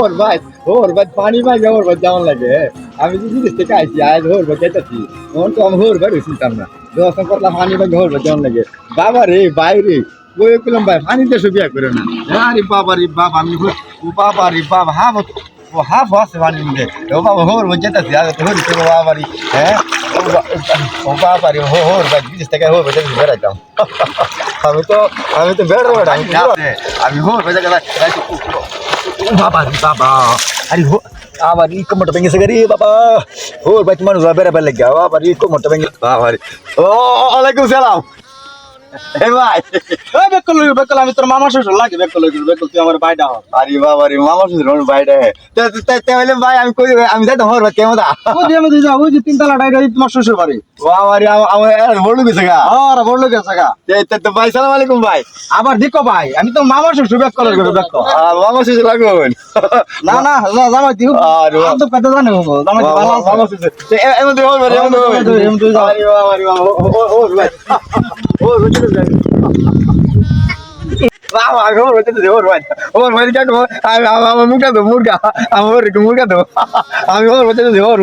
ওর ভাই ওর ভাই পানি মাগে ওর ভাই যেমন লাগে আমি যদি বিদেশ থেকে আইছি আজ ওর ভাই খেতেছি তখন তো আমি ওর ভাই শুনতাম না যখন করলাম পানি মাগে ওর ভাই যেমন লাগে বাবা রে ভাই রে ওই করলাম ভাই পানি দেশে বিয়া করে না আরে বাবা রে বাবা আমি ও বাবা রে বাবা ও হাফ আছে পানির মধ্যে ও বাবা ওর ভাই যেতেছি আজ তো হরি তোর বাবা রে হ্যাঁ ও বাবা রে ওর ভাই বিদেশ থেকে ওর ভাই বেড়াইতাম আমি তো বেড়াবো আমি ওর ভাই बाबा रे बाबा अरे हो बाबा रे को मोठं पेंगे सगळी बाबा हो बाई तुम्हाला बेरा बेला गया बाबा रे को मोठं पेंगे बाबा रे ओ वालेकुम सलाम ए भाई ওই বেকল আমি তোর মামা শ্বশুর লাগে বেকল তুই আমার বাইডা হ अरे बाबा रे मामा सुन रोड बाइट है ते वाले भाई আমি কই আমি যাই তো হর কেমন দা ওই যে আমি যা ওই যে তিনতলা ডাইডা তোমার শ্বশুর বাড়ি বাবা রে আমি বড় গেছে গা আর বড় লোক আছে গা তো ভাই সালাম আলাইকুম ভাই আবার দেখো ভাই আমি তো মামা শ্বশুর বেকল বেকল মামা সুজ লাগুন না না জামাই দিও আর আমি তো কত জানো জামাই ভালো আছে মামা সুজ এমন দে হর এমন দে আরে বাবা ও ভাই ও বাবা ঘর হইতে দে ওর ভাই ওর ভাই কাকু আমি মুরগা দো মুরগা আমি ওর মুরগা দো আমি ওর হইতে দে ওর